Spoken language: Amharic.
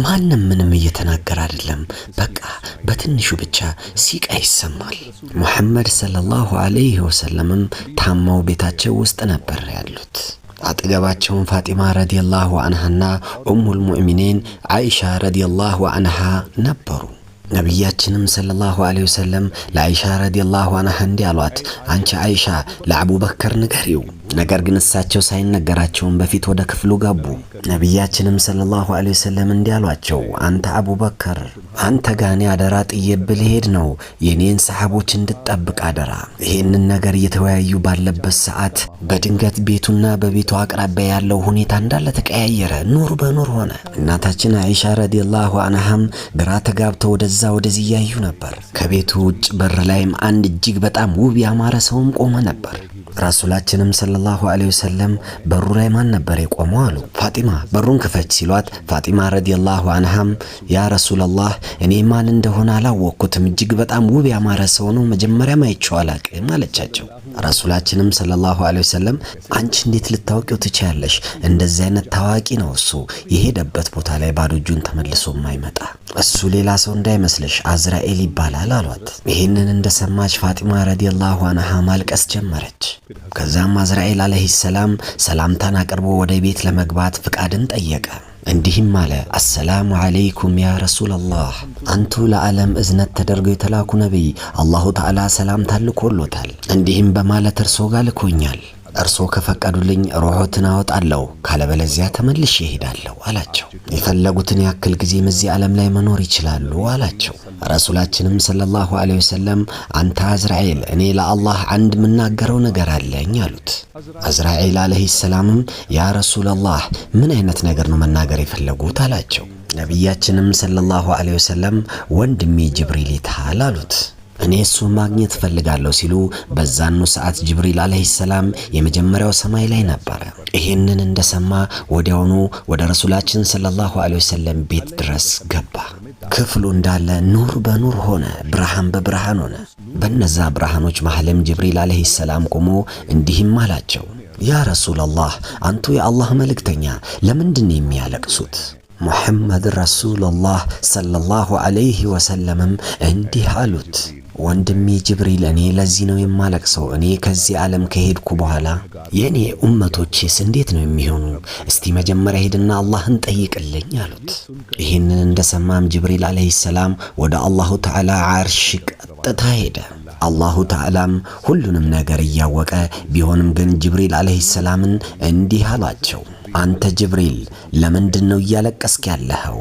ማንም ምንም እየተናገረ አይደለም። በቃ በትንሹ ብቻ ሲቃ ይሰማል። ሙሐመድ ሰለላሁ ዐለይሂ ወሰለም ታማው ቤታቸው ውስጥ ነበር ያሉት። አጠገባቸውን ፋጢማ ረዲየላሁ ዐንሃና ኡሙል ሙእሚኒን አይሻ ረዲየላሁ ዐንሃ ነበሩ። ነብያችንም ሰለላሁ ዐለይሂ ወሰለም ለአይሻ ረዲየላሁ ዐንሃ እንዲህ አሏት፣ አንቺ አይሻ ለአቡበከር ንገሪው። ነገር ግን እሳቸው ሳይነገራቸው በፊት ወደ ክፍሉ ገቡ። ነብያችንም ሰለላሁ ዐለይሂ ወሰለም እንዲህ አሏቸው፣ አንተ አቡበከር አንተ ጋር አደራ ጥዬብህ ልሄድ ነው። የኔን ሰሃቦች እንድትጠብቅ አደራ። ይሄንን ነገር እየተወያዩ ባለበት ሰዓት በድንገት ቤቱና በቤቱ አቅራቢያ ያለው ሁኔታ እንዳለ ተቀያየረ። ኑር በኑር ሆነ። እናታችን አይሻ ረዲየላሁ ዐንሃም ግራ ተጋብተው ወደዛ ወደዚህ ያዩ ነበር። ከቤቱ ውጭ በር ላይም አንድ እጅግ በጣም ውብ ያማረ ሰውም ቆመ ነበር። ረሱላችንም ሰለላሁ ዐለይሂ ወሰለም በሩ ላይ ማን ነበር የቆመው አሉ። ፋጢማ በሩን ክፈች ሲሏት ፋጢማ ረዲየላሁ ዐንሃም ያ ረሱላህ እኔ ማን እንደሆነ አላወቅኩትም፣ እጅግ በጣም ውብ ያማረ ሰው ነው፣ መጀመሪያም አይቼው አላቅም አለቻቸው። ረሱላችንም ሰለላሁ ዐለይሂ ወሰለም አንቺ እንዴት ልታውቂው ትችያለሽ? እንደዚህ አይነት ታዋቂ ነው እሱ፣ የሄደበት ቦታ ላይ ባዶ እጁን ተመልሶ የማይመጣ እሱ ሌላ ሰው እንዳይመስልሽ አዝራኤል ይባላል አሏት። ይሄንን እንደሰማች ፋጢማ ረዲየላሁ ዐንሃ ማልቀስ ጀመረች። ከዛም አዝራኤል አለይሂ ሰላም ሰላምታን አቅርቦ ወደ ቤት ለመግባት ፍቃድን ጠየቀ። እንዲህም አለ፣ አሰላሙ ዐለይኩም ያ ረሱላህ፣ አንቱ ለዓለም እዝነት ተደርገው የተላኩ ነቢይ አላሁ ተዓላ ሰላምታ ልኮሎታል። እንዲህም በማለት እርሶ ጋር ልኮኛል። እርሶ ከፈቀዱልኝ ሩሖትን አወጣለሁ፣ ካለበለዚያ ተመልሼ እሄዳለሁ አላቸው። የፈለጉትን ያክል ጊዜም እዚህ ዓለም ላይ መኖር ይችላሉ አላቸው። ረሱላችንም ሰለላሁ ዐለይሂ ወሰለም አንተ አዝራኤል እኔ ለአላህ አንድ የምናገረው ነገር አለኝ አሉት። አዝራኤል አለይሂ ሰላምም ያ ረሱላህ ምን አይነት ነገር ነው መናገር የፈለጉት አላቸው። ነብያችንም ሰለላሁ ዐለይሂ ወሰለም ወንድሜ ጅብሪል ይታል አሉት። እኔ እሱን ማግኘት ፈልጋለሁ ሲሉ በዛኑ ሰዓት ጅብሪል አለይሂ ሰላም የመጀመሪያው ሰማይ ላይ ነበር። ይሄንን እንደሰማ ወዲያውኑ ወደ ረሱላችን ሰለላሁ ዐለይሂ ወሰለም ቤት ድረስ ገባ። ክፍሉ እንዳለ ኑር በኑር ሆነ፣ ብርሃን በብርሃን ሆነ። በነዛ ብርሃኖች መሐልም ጅብሪል አለይሂ ሰላም ቆሞ እንዲህም አላቸው፣ ያ ረሱላህ አንቱ የአላህ መልእክተኛ ለምንድን ነው የሚያለቅሱት? ሙሐመድ ረሱላህ ሰለላሁ ዐለይሂ ወሰለምም እንዲህ አሉት፣ ወንድሜ ጅብሪል እኔ ለዚህ ነው የማለቅሰው። እኔ ከዚህ ዓለም ከሄድኩ በኋላ የኔ ኡመቶችስ እንዴት ነው የሚሆኑ? እስቲ መጀመሪያ ሄድና አላህን ጠይቅልኝ አሉት። ይህንን እንደሰማም ጅብሪል አለይሂ ሰላም ወደ አላሁ ተዓላ ዓርሽ ቀጥታ ሄደ። አላሁ ተዓላም ሁሉንም ነገር እያወቀ ቢሆንም ግን ጅብሪል አለይሂ ሰላምን እንዲህ አላቸው፣ አንተ ጅብሪል ለምንድን ነው እያለቀስክ ያለኸው?